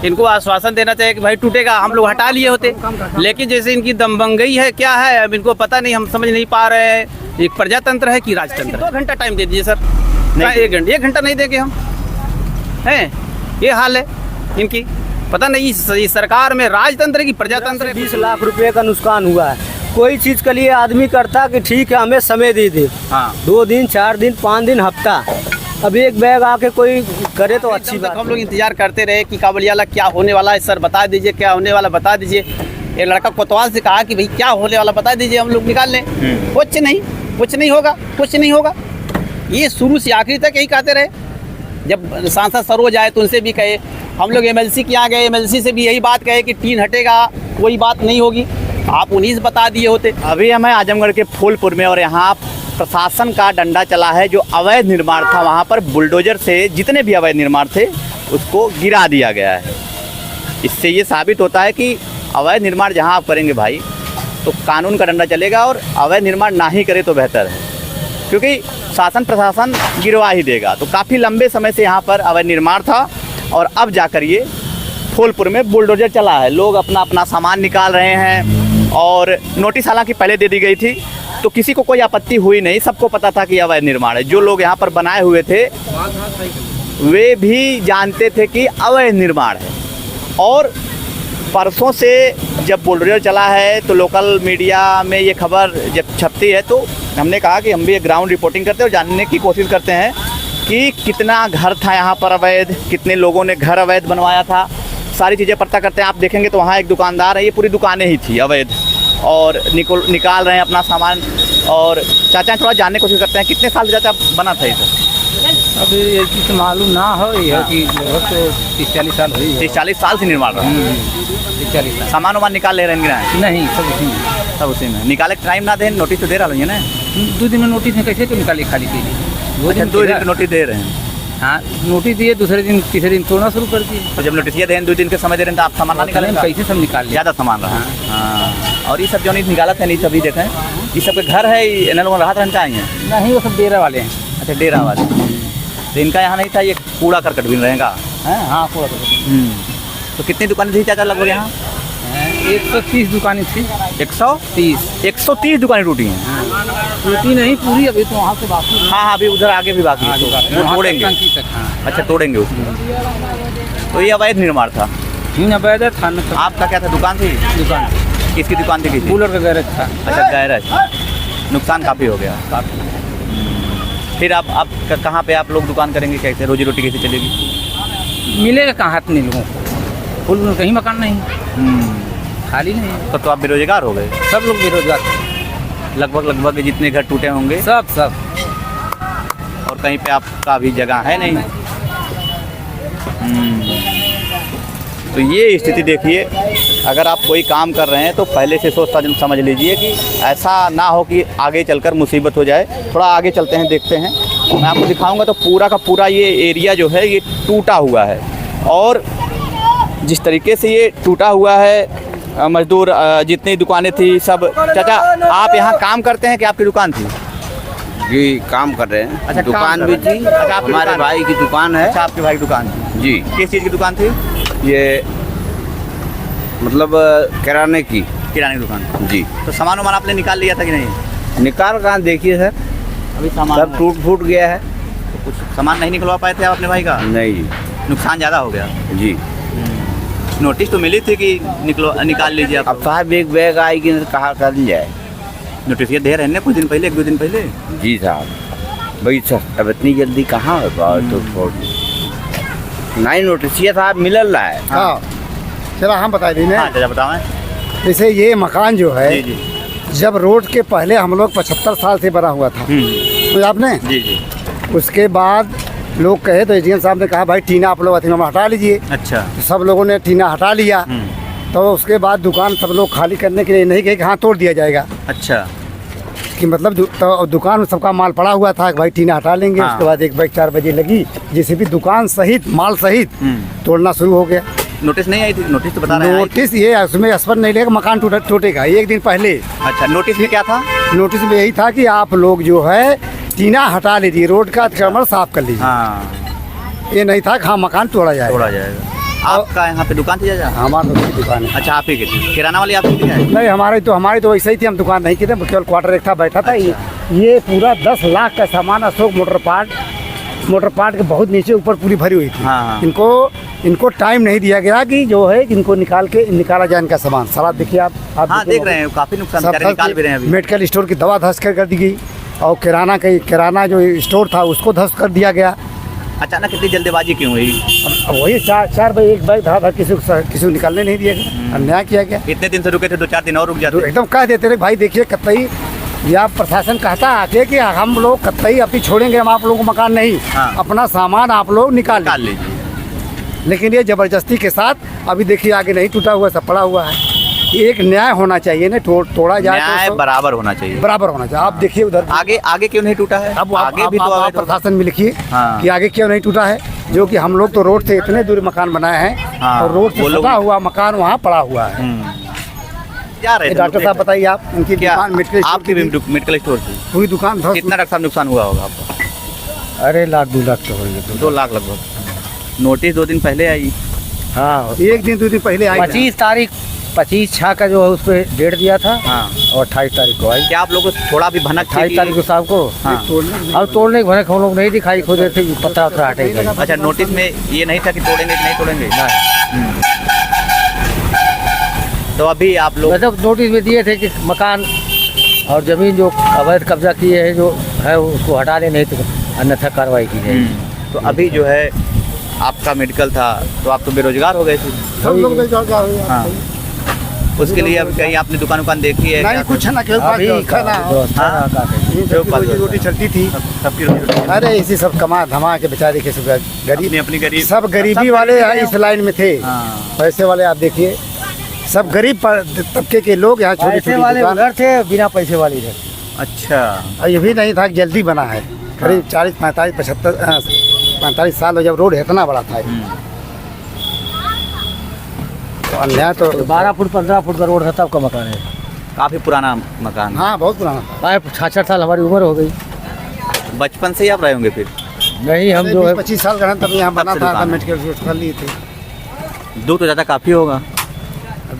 इनको आश्वासन देना चाहिए कि भाई टूटेगा, हम लोग हटा लिए होते। लेकिन जैसे इनकी दमबंगई है, क्या है अब इनको पता नहीं, हम समझ नहीं पा रहे हैं एक प्रजातंत्र है कि राजतंत्र। 2 घंटा टाइम दे दीजिए सर, 1 घंटा नहीं देंगे हम हैं, ये हाल है इनकी। पता नहीं इस सरकार में राजतंत्र की प्रजातंत्र। 20 लाख रुपए का नुकसान हुआ है। कोई चीज़ के लिए आदमी करता कि ठीक है हमें समय दे दे, हाँ 2 दिन 4 दिन 5 दिन हफ्ता, अब एक बैग आके कोई करे तो अच्छी बात। हम लोग इंतजार करते रहे कि काबुलियाला क्या होने वाला है, सर बता दीजिए क्या होने वाला बता दीजिए। ये लड़का कोतवाल से कहा कि भाई क्या होने वाला बता दीजिए, हम लोग निकाल लें। कुछ नहीं होगा, कुछ नहीं होगा। ये शुरू से आखिरी तक यही कहते रहे। जब सांसद सरोज आए तो उनसे भी कहे, हम लोग MLC के यहाँ गए, MLC से भी यही बात कहे कि टीन हटेगा, कोई बात नहीं होगी। आप उन्हीं से बता दिए होते। अभी हम हैं आजमगढ़ के फूलपुर में और यहाँ प्रशासन का डंडा चला है। जो अवैध निर्माण था वहाँ पर बुलडोजर से जितने भी अवैध निर्माण थे उसको गिरा दिया गया है। इससे ये साबित होता है कि अवैध निर्माण जहाँ आप करेंगे भाई तो कानून का डंडा चलेगा, और अवैध निर्माण ना ही करे तो बेहतर है, क्योंकि शासन प्रशासन गिरवा ही देगा। तो काफ़ी लंबे समय से यहाँ पर अवैध निर्माण था और अब जाकर ये फूलपुर में बुलडोजर चला है। लोग अपना अपना सामान निकाल रहे हैं और नोटिस हालांकि पहले दे दी गई थी तो किसी को कोई आपत्ति हुई नहीं, सबको पता था कि अवैध निर्माण है। जो लोग यहाँ पर बनाए हुए थे वे भी जानते थे कि अवैध निर्माण है। और परसों से जब बुलडोजर चला है तो लोकल मीडिया में ये खबर जब छपती है तो हमने कहा कि हम भी एक ग्राउंड रिपोर्टिंग करते हैं और जानने की कोशिश करते हैं कि कितना घर था यहाँ पर अवैध, कितने लोगों ने घर अवैध बनवाया था, सारी चीज़ें पता करते हैं। आप देखेंगे तो वहाँ एक दुकानदार है, ये पूरी दुकानें ही थी अवैध, और निकाल रहे हैं अपना सामान। और चाचा थोड़ा जानने की कोशिश करते हैं कितने साल से चाचा बना था ये सब? अभी ये चीज़ मालूम ना हो, ये है कि लगभग तो 30-40 साल हुई है। 30-40 साल से निर्माण रहा है। 40 साल सामान वामान निकाल ले रहे हैं? नहीं, सब उसी में। सब उसी में निकाले टाइम ना दें, नोटिस तो दे रहा है ना। 2 दिन में नोटिस में कैसे क्यों निकाली खाली के लिए? 2 दिन के नोटिस दे रहे हैं। हाँ नोटिस दिए, दूसरे दिन तीसरे दिन तोड़ना शुरू कर दिए। तो जब नोटिस दें 2 दिन के समय दे रहे हैं तो आप सामान ना निकालें? कैसे सब निकाल लिया, ज़्यादा सामान रहा। हाँ, और ये सब जो नहीं निकाला था नहीं सभी देखें, ये सब के घर है, इन लोगों राहत रहता है? नहीं, वो सब डेरा वाले हैं। अच्छा, डेरा वाले। तो इनका यहाँ नहीं था, ये कूड़ा करकट भी रहेगा? हाँ कूड़ा करकट। तो कितनी दुकानें थी चाचा लगभग यहाँ? 130 दुकानें थी। 130 दुकानें टूटी हैं? टूटी नहीं पूरी, अभी तो वहाँ से बाकी। हाँ, अभी उधर आगे भी बाकी है, वो तोड़ेंगे। अच्छा, तोड़ेंगे उसको। तो ये अवैध निर्माण था? अवैध था। आपका क्या था, दुकान थी? दुकान किसकी दुकान थी? कूलर का गैरेज था। अच्छा, गैरेज। नुकसान काफ़ी हो गया। फिर आप कहाँ पे आप लोग दुकान करेंगे, कैसे रोजी रोटी कैसे चलेगी? मिलेगा कहाँ इतने लोगों को? फुल कहीं मकान नहीं, खाली नहीं। तो आप बेरोजगार हो गए? सब लोग बेरोजगार, लगभग जितने घर टूटे होंगे सब। और कहीं पे आपका भी जगह है नहीं। तो ये स्थिति देखिए, अगर आप कोई काम कर रहे हैं तो पहले से सोच समझ लीजिए कि ऐसा ना हो कि आगे चलकर मुसीबत हो जाए। थोड़ा आगे चलते हैं, देखते हैं। मैं आपको दिखाऊंगा तो पूरा का पूरा ये एरिया जो है ये टूटा हुआ है, और जिस तरीके से ये टूटा हुआ है, मजदूर जितनी दुकानें थी सब। चाचा, आप यहाँ काम करते हैं कि आपकी दुकान थी? जी, काम कर रहे हैं। अच्छा, दुकान भी थी। अच्छा, हमारे भाई की दुकान है। अच्छा, आपके भाई की दुकान थी जी। किस चीज़ की दुकान थी? ये मतलब किराने की दुकान जी। तो सामान वामान आपने निकाल लिया था कि नहीं? निकाल कहाँ, देखिए सर, अभी सामान सब टूट फूट गया है। तो कुछ सामान नहीं निकलवा पाए थे आप अपने भाई का? नहीं नुकसान ज़्यादा हो गया जी। नोटिस तो मिली थी कि निकाल लीजिए आप। अब साहब एक बैग आएगी तो कहाँ कर जाए? नोटिस ये दे रहे हैं कुछ दिन पहले, 1-2 दिन पहले। जी साहब, भाई सर अब इतनी जल्दी कहाँ है टूट फूट? नहीं, नोटिस साहब मिल रहा है। हाँ, चला हम बता दें। हाँ चाचा, बताओ। जैसे ये मकान जो है, जी जी जब रोड के पहले हम लोग 75 साल से बना हुआ था, तो आपने जी। उसके बाद लोग कहे तो एजीएम साहब ने कहा भाई टीना आप लोग अथीमा में हटा लीजिए। अच्छा। तो सब लोगों ने टीना हटा लिया। तो उसके बाद दुकान सब लोग खाली करने के लिए नहीं कहे कि हाँ तोड़ दिया जाएगा। अच्छा। कि मतलब तो दुकान में सबका माल पड़ा हुआ था कि भाई टीना हटा लेंगे। हाँ। उसके बाद 1 बजे 4 बजे लगी, जैसे भी दुकान सहित माल सहित तोड़ना शुरू हो गया। नोटिस नहीं आई थी? नोटिस तो बता रहे हैं। नोटिस ये उसमें स्पष्ट नहीं लेगा मकान टूटेगा 1 दिन पहले। अच्छा, नोटिस में क्या था? नोटिस में यही था कि आप लोग जो है टीना हटा लीजिए, रोड का अतिक्रमण साफ कर लीजिए। हाँ, ये नहीं था कि हाँ मकान तोड़ा जाएगा। आपका यहाँ पे दुकान थी चाचा? हमारी तो की दुकान है। अच्छा, आप ही की थी, किराना वाली आपकी थी क्या? नहीं, हमारी तो वैसे ही थी, हम दुकान नहीं की थे, केवल क्वार्टर एक था, बैठा था। ये पूरा 10 लाख का सामान अशोक मोटर पार्ट के बहुत नीचे ऊपर पूरी भरी हुई थी। हाँ, हाँ। इनको टाइम नहीं दिया गया कि जो है इनको निकाला जाए इनका सामान सारा। देखिए आप हाँ, देखिए देख रहे हैं, काफी नुकसान सब बेचारे निकाल भी रहे हैं अभी। मेडिकल स्टोर की दवा धस कर दी गई, और किराना जो स्टोर था उसको धस कर दिया गया। अचानक इतनी जल्दबाजी क्यों हुई? अब वही चार भाई एक बैग था, किसी को निकालने नहीं दिया गया, अन्याय किया गया। इतने दिन से रुके थे, 2-4 दिन और रुक तो जाते। एकदम कह देते थे भाई देखिए कतई या प्रशासन कहता आके कि हम लोग कतई अभी छोड़ेंगे, हम आप लोगों को मकान नहीं, हाँ। अपना सामान आप लोग निकाल लीजिए। लेकिन ये जबरदस्ती के साथ अभी देखिए आगे नहीं टूटा हुआ, सब पड़ा हुआ है। एक न्याय होना चाहिए ना, तोड़ा जाए न्याय तो बराबर होना चाहिए। बराबर होना चाहिए। आप देखिए उधर आगे क्यों नहीं टूटा है? अब आगे भी तो आप प्रशासन में लिखिए हाँ। कि आगे क्यों नहीं टूटा है, जो कि हम लोग तो रोड से इतने दूर मकान बनाए हैं, हाँ, और रोड से वो लोग- सटा हुआ मकान वहाँ पड़ा हुआ है। जा रहे थे डॉक्टर लोग साहब देख बताइए आप, उनकी क्या दुकान मेडिकल स्टोर आपकी की भी थी, मेडिकल स्टोर थी? पूरी दुकान धस। कितना डॉक्टर साहब नुकसान हुआ होगा आपका? अरे 1-2 लाख तो होगी। 2 लाख लगभग। नोटिस 2 दिन पहले आई। हाँ, एक दिन 2 दिन पहले आई। 25/6 का जो है उस पर डेट दिया था, हाँ। और 28 तारीख को आई। क्या आप लोगों को थोड़ा भी भनक थी 28 कि- तारीख को शाम को हाँ। अब तोड़ने के भनक हम लोग नहीं दिखाई, खुद थे पत्ता उत्तर हटेगा। अच्छा, नोटिस में ये नहीं था कि तोड़ेंगे कि नहीं तोड़ेंगे? तो अभी आप लोग मतलब नोटिस में दिए थे कि मकान और जमीन जो अवैध कब्जा किए हैं जो है उसको हटा दें, नहीं तो अन्यथा कार्रवाई की जाएगी। तो अभी जो है आपका मेडिकल था, तो आप तो बेरोजगार हो गए थे। सब लोग बेरोजगार हो गए। हाँ। उसके लिए अब कहीं आपने दुकान देखी है? नहीं क्या कुछ है ना, केवल अभी खाना व्यवस्था का कहीं। रोजी रोटी चलती थी। सबकी रोजी रोटी अरे इसी सब कमा धमा के बेचारे के सब गरीब, अपनी गरीब सब गरीबी वाले इस लाइन में थे। हाँ। पैसे वाले आप देखिए, सब गरीब तबके के लोग यहाँ छोटी पैसे छोटी वाले दुकान। उधर थे, बिना पैसे वाले इधर। अच्छा, और ये भी नहीं था कि जल्दी बना है, करीब 40, 45, 45 साल हो जब रोड इतना बड़ा था। तो अन्याय तो 12 फुट 15 फुट का रोड था तब का मकान है। काफी पुराना मकान। हाँ बहुत पुराना था। 66 साल हमारी उम्र हो गई। बचपन से ही आप रहे होंगे फिर? नहीं, हम जो है 25 साल का है तब यहाँ बना से था, दुकान है। मेडिकल स्टोर कर लिए थे। दुख तो ज़्यादा काफ़ी होगा।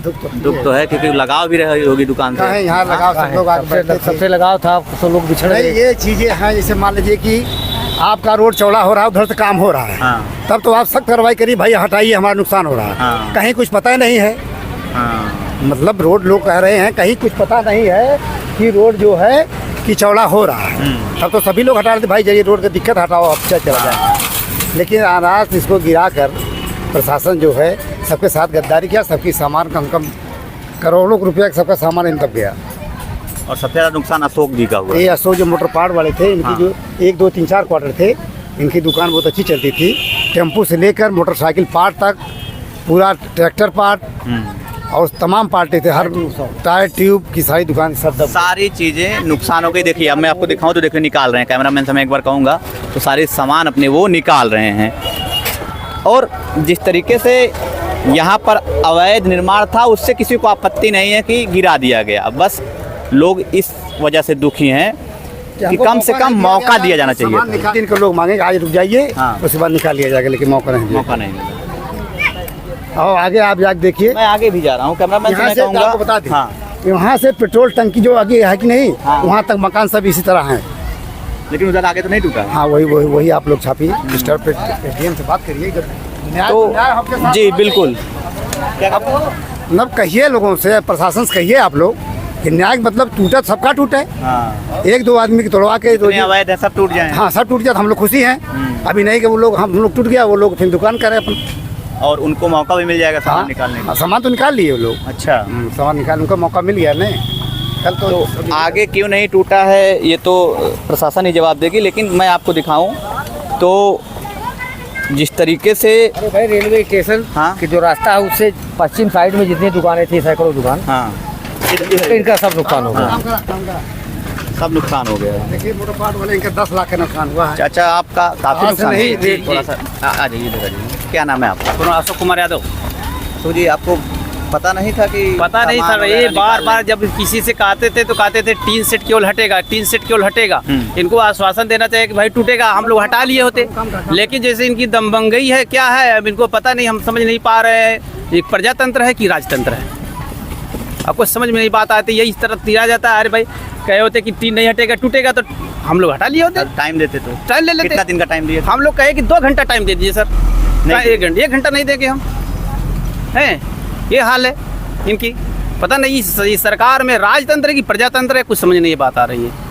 दुख तो है क्योंकि लगाव भी रही होगी दुकान कहाँ है से। यहाँ लगाओ, सब लोग आगे बैठते थे। सबसे लगाव था, सब लोग बिछड़ नहीं गए। ये चीजें हैं, जैसे मान लीजिए कि आपका रोड चौड़ा हो रहा है, उधर से काम हो रहा है, हाँ। तब तो आप सख्त कार्रवाई करिए, भाई हटाइए हमारा नुकसान हो रहा है। हाँ। कहीं कुछ पता नहीं है, हाँ। मतलब रोड लोग कह रहे हैं कहीं कुछ पता नहीं है कि रोड जो है कि चौड़ा हो रहा है, तब तो सभी लोग हटा रहे थे, भाई जाइए रोड की दिक्कत हटाओ, अब चला जाए। लेकिन अनाज इसको गिरा कर प्रशासन जो है सबके साथ गद्दारी किया, सबकी सामान कम कम करोड़ों रुपया का सबका सामान इन तक गया। और सबसे ज़्यादा नुकसान अशोक जी का हुआ। ये अशोक जो मोटर पार्ट वाले थे, इनकी हाँ। जो 1, 2, 3, 4 क्वार्टर थे, इनकी दुकान बहुत अच्छी चलती थी। टेम्पू से लेकर मोटरसाइकिल पार्ट तक, पूरा ट्रैक्टर पार्ट और तमाम पार्टी थे, हर टायर ट्यूब की सारी दुकान सब दब। सारी चीज़ें नुकसान हो गई। देखिए अब मैं आपको दिखाऊं तो देखिए निकाल रहे हैं, कैमरामैन से मैं एक बार कहूँगा, तो सारे सामान अपने वो निकाल रहे हैं। और जिस तरीके से यहाँ पर अवैध निर्माण था उससे किसी को आपत्ति नहीं है कि गिरा दिया गया। बस लोग इस वजह से दुखी हैं कि कम से कम मौका दिया जाना चाहिए। दिन को लोग मांगेंगे आज रुक जाइए, हाँ। उसके बाद निकाल लिया जाएगा, लेकिन मौका नहीं दिया। मौका नहीं मिला। और आगे आप जाके देखिए, मैं आगे भी जा रहा हूँ, कैमरामैन से यहाँ मैं से आपको कहूँगा। बता दें, हाँ, वहाँ से पेट्रोल टंकी जो आगे है कि नहीं, हाँ। वहाँ तक मकान सब इसी तरह हैं। लेकिन उधर आगे तो नहीं टूटा। हाँ वही आप लोग छापिए, मिस्टर एटीएम से बात करिए। तो जी बिल्कुल, मतलब कहिए लोगों से, प्रशासन से कहिए आप लोग कि न्याय मतलब टूटा, सबका टूटे। हाँ, 1-2 आदमी की तोड़वा के इतने अवैध है सब टूट जाए। हाँ सब टूट जाए तो हम लोग खुशी हैं। अभी नहीं कि वो लोग, हम लोग टूट गया, वो लोग फिर दुकान करें अपन। और उनको मौका भी मिल जाएगा सामान हाँ, निकालने का। सामान तो निकाल लिए वो लोग। अच्छा, सामान निकालने का मौका मिल गया नहीं, कल तो आगे क्यों नहीं टूटा है ये तो प्रशासन ही जवाब देगी। लेकिन मैं आपको दिखाऊं तो जिस तरीके से, अरे भाई रेलवे स्टेशन हाँ। की जो रास्ता है उससे पश्चिम साइड में जितनी दुकानें थी, सैकड़ों दुकान, हाँ, इनका सब नुकसान हो गया। सब नुकसान हो गया है। देखिए मोटर पार्ट वाले इनका 10 लाख का नुकसान हुआ है। चाचा आपका काफी हाँ, से नुकसान नहीं, है। जी, थोड़ा सा आ जाइए इधर आ जाइए। क्या नाम है आपका? अशोक कुमार यादव। तो जी आपको पता नहीं था कि पता नहीं सामान था। ये वगैरह बार निकाल बार जब किसी से कहते थे तो कहते थे टीन सेट केवल हटेगा, टीन सेट केवल हटेगा। इनको आश्वासन देना चाहिए कि भाई टूटेगा, हम लोग हटा लिए होते। लेकिन जैसे इनकी दमबंगई है क्या है, अब इनको पता नहीं, हम समझ नहीं पा रहे हैं ये प्रजातंत्र है कि राजतंत्र है। आपको समझ में नहीं बात आती, यही इस तरह दिया जाता है। अरे भाई कहे होते कि टीन नहीं हटेगा, टूटेगा, तो हम लोग हटा लिए होते, टाइम देते तो टाइम ले लेते। कितना दिन का टाइम दिए? हम लोग कहे कि 2 घंटा टाइम दे दीजिए सर, नहीं। 1 घंटा नहीं देंगे हम, हैं ये हाल है इनकी। पता नहीं इस सरकार में राजतंत्र की प्रजातंत्र है, कुछ समझ नहीं बात आ रही है।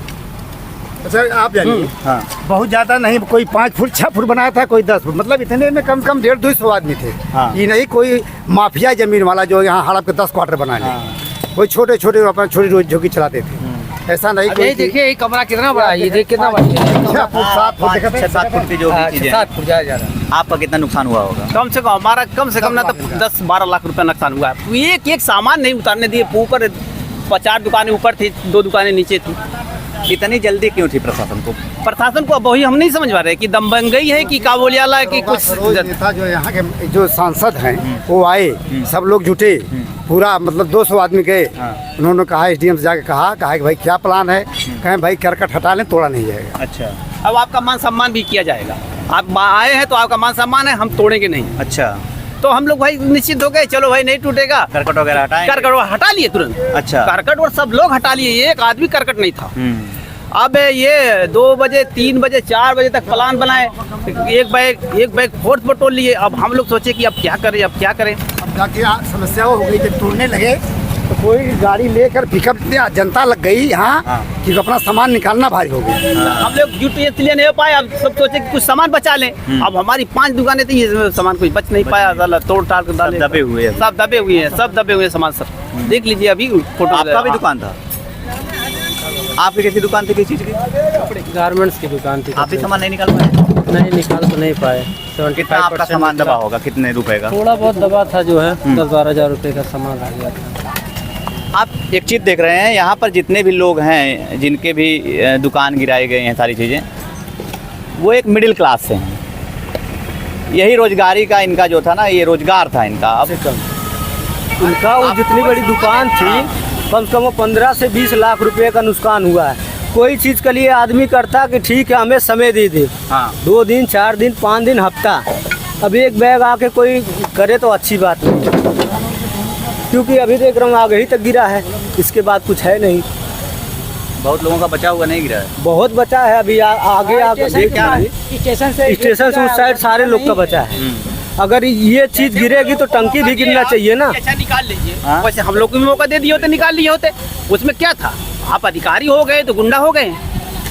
सर आप जानिए, हाँ बहुत ज़्यादा नहीं, कोई 5 फुट 6 फुट बनाया था, कोई 10 फुट, मतलब इतने में कम से कम 150-200 आदमी थे। हाँ। ये नहीं कोई माफिया जमीन वाला जो यहाँ हड़प के 10 क्वार्टर बना ले। कोई छोटे छोटे अपना छोटी रोज झोंकी चलाते थे, ऐसा नहीं। ये देखिए ये कमरा कितना बड़ा है, ये देखिए कितना बड़ा है। 6 फुट 7 फुट 5-6-7 फुट की जो भी चीजें हैं। 7 फुट ज़्यादा। आपका कितना नुकसान हुआ होगा? कम से कम हमारा कम से कम ना तो 10-12 लाख रुपए नुकसान हुआ है। एक एक सामान नहीं उतारने दिए। ऊपर 4 दुकानें ऊपर थी, 2 दुकानें नीचे थी। इतनी जल्दी क्यों थी प्रशासन को? प्रशासन को अब वही हम नहीं समझ पा रहे कि दमबंगई है कि काबुलियाला की कुछ। सरोज नेता जो यहाँ के जो सांसद हैं वो आए, सब लोग जुटे, पूरा मतलब 200 आदमी गए। उन्होंने कहा, एसडीएम से जाके कहा कि भाई क्या प्लान है, कहें भाई करकट हटा लें, तोड़ा नहीं जाएगा। अच्छा अब आपका मान सम्मान भी किया जाएगा। आप आए हैं तो आपका मान सम्मान है, हम तोड़ेंगे नहीं। अच्छा, तो हम लोग भाई निश्चित हो गए, चलो भाई नहीं टूटेगा, करकट वगैरह हटाएं? करकट हटा लिए तुरंत। अच्छा। करकट और सब लोग हटा लिए, एक आदमी करकट नहीं था। अब ये 2 बजे 3 बजे 4 बजे तक प्लान बनाए, एक बैग फोर्थ पर तोड़ लिए। अब हम लोग सोचे कि अब क्या करें, अब क्या करें। अब जाके समस्या हो गई, जब तोड़ने लगे तो कोई गाड़ी लेकर पिकअप जनता लग गई यहाँ कि अपना सामान निकालना भारी हो गया। हम लोग जुट इसलिए नहीं हो पाए। अब सब सोचे कि कुछ सामान बचा लें। अब हमारी 5 दुकानें थी, ये सामान कुछ बच नहीं पाया, तोड़ टाड़ कर डाले। दबे हुए हैं। सब दबे हुए हैं, सब दबे हुए हैं सामान सर। देख लीजिए अभी फोटो। आपका भी दुकान था? आपकी कैसी दुकान थी, किस चीज़ की? गारमेंट्स की दुकान थी। आप भी सामान नहीं निकाल पाए? नहीं निकाल तो नहीं पाए। कितना आपका सामान दबा होगा, कितने रुपए का? थोड़ा बहुत दबा था जो है, 10-12 हज़ार रुपये का सामान आ गया था। आप एक चीज़ देख रहे हैं, यहाँ पर जितने भी लोग हैं, जिनके भी दुकान गिराए गए हैं, सारी चीज़ें, वो एक मिडिल क्लास से हैं। यही रोजगारी का इनका जो था ना, ये रोजगार था इनका। अब उनका वो जितनी बड़ी दुकान थी, कम से कम 15 से 20 लाख रुपए का नुकसान हुआ है। कोई चीज़ के लिए आदमी करता कि ठीक है हमें समय दे दे, 2 दिन 4 दिन 5 दिन हफ्ता। अब एक बैग आके कोई करे तो अच्छी बात नहीं है, क्योंकि अभी देख रहा हूँ आगे ही तक गिरा है, इसके बाद कुछ है नहीं। बहुत लोगों का बचा हुआ नहीं गिरा है। बहुत बचा है अभी आगे देख स्टेशन से उस साइड सारे लोग का बचा है। अगर ये चीज गिरेगी तो टंकी भी गिरना चाहिए ना। अच्छा निकाल लीजिए, वैसे हम लोग को भी मौका दे दिए होते, निकाल लिए होते। उसमें क्या था, आप अधिकारी हो गए तो गुंडा हो गए।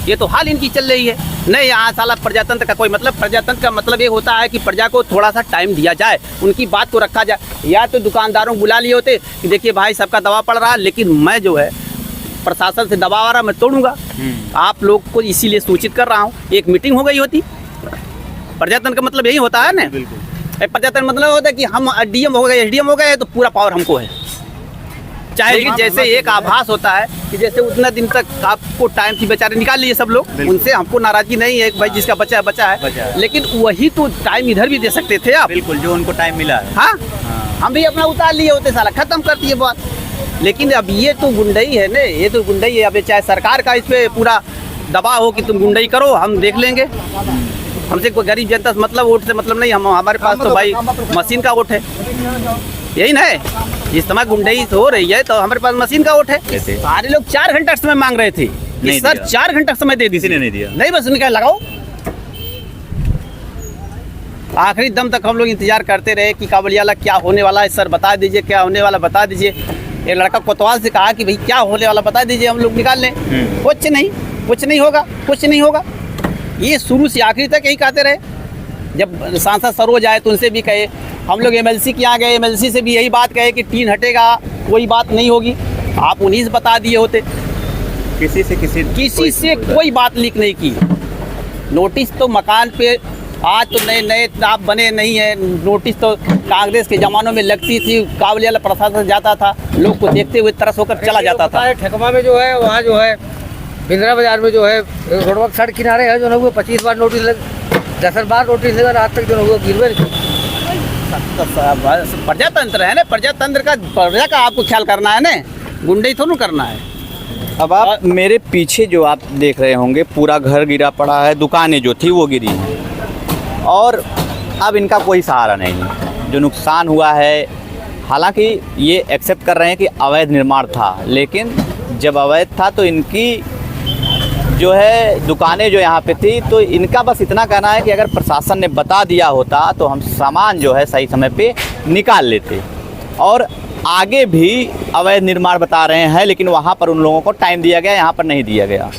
ये तो हाल इनकी चल रही है। नहीं, यहाँ साला प्रजातंत्र का कोई मतलब, प्रजातंत्र का मतलब ये होता है कि प्रजा को थोड़ा सा टाइम दिया जाए, उनकी बात को रखा जाए। या तो दुकानदारों को बुला लिए होते कि देखिए भाई सबका दबाव पड़ रहा है, लेकिन मैं जो है प्रशासन से दबाव आ रहा, मैं तोड़ूंगा। आप लोग को इसीलिए सूचित कर रहा हूँ, एक मीटिंग हो गई होती। प्रजातंत्र का मतलब यही होता है ना। प्रजातंत्र मतलब होता है कि हम डीएम हो गए, एसडीएम हो गए तो पूरा पावर हमको है। चाहे कि जैसे एक आभास होता है कि जैसे उतना दिन तक आपको टाइम थी, बेचारे निकाल लिए सब लोग, उनसे हमको नाराजगी नहीं है, भाई जिसका बचा है बचा है। लेकिन वही तो टाइम इधर भी दे सकते थे आप। बिल्कुल, जो उनको टाइम मिला है। हाँ, हम भी अपना उतार लिए होते, साला खत्म कर दिए बात। लेकिन अब ये तो गुंडई है ना, ये तो गुंडई है। अब चाहे सरकार का इस पे पूरा दबाव हो कि तुम गुंडई करो, हम देख लेंगे। हमसे कोई गरीब जनता से मतलब, वोट से मतलब नहीं। हम हमारे पास तो भाई मशीन का वोट है, यही ना है। इस समय गुंडई हो रही है तो हमारे पास मशीन का वोट है। सारे लोग 4 घंटा समय मांग रहे थे कि सर 4 घंटा समय दे दीजिए, नहीं दिया। नहीं, बस उन्हें क्या लगाओ। आखिरी दम तक हम लोग इंतजार करते रहे कि काबुलियाला क्या होने वाला है, सर बता दीजिए क्या होने वाला, बता दीजिए। एक लड़का कोतवाल से कहा कि भाई क्या होने वाला बता दीजिए, हम लोग निकाल लें। कुछ नहीं होगा, कुछ नहीं होगा। ये शुरू से आखिरी तक यही कहते रहे। जब सांसद सरोज आए तो उनसे भी कहे, हम लोग एमएलसी के यहाँ गए, एमएलसी से भी यही बात कहे कि टीन हटेगा, कोई बात नहीं होगी। आप उन्हीं से बता दिए होते, किसी से कोई बात लीक नहीं की। नोटिस तो मकान पे आज तो नए आप बने नहीं है। नोटिस तो कांग्रेस के ज़मानों में लगती थी, काबुलियाला प्रशासन जाता था, लोग को देखते हुए तरस होकर चला जाता था। ठेकमा में जो है, वहाँ जो है बिंद्रा बाजार में जो है रोडवा सड़क किनारे है, जो है वो 25 बार नोटिस लग, 10 बार नोटिस लगा, आज तक जो है वो गिरवे प्रजातंत्र है ना, प्रजा का आपको ख्याल करना है ना, गुंडे थोड़ा करना है। अब आप मेरे पीछे जो आप देख रहे होंगे पूरा घर गिरा पड़ा है, दुकानें जो थी वो गिरी हैं और अब इनका कोई सहारा नहीं है। जो नुकसान हुआ है, हालांकि ये एक्सेप्ट कर रहे हैं कि अवैध निर्माण था, लेकिन जब अवैध था तो इनकी जो है दुकानें जो यहाँ पे थी, तो इनका बस इतना कहना है कि अगर प्रशासन ने बता दिया होता तो हम सामान जो है सही समय पे निकाल लेते। और आगे भी अवैध निर्माण बता रहे हैं, लेकिन वहाँ पर उन लोगों को टाइम दिया गया, यहाँ पर नहीं दिया गया।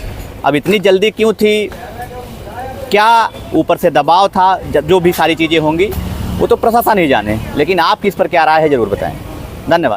अब इतनी जल्दी क्यों थी, क्या ऊपर से दबाव था, जो भी सारी चीज़ें होंगी वो तो प्रशासन ही जाने, लेकिन आपकी इस पर क्या राय है ज़रूर बताएं। धन्यवाद।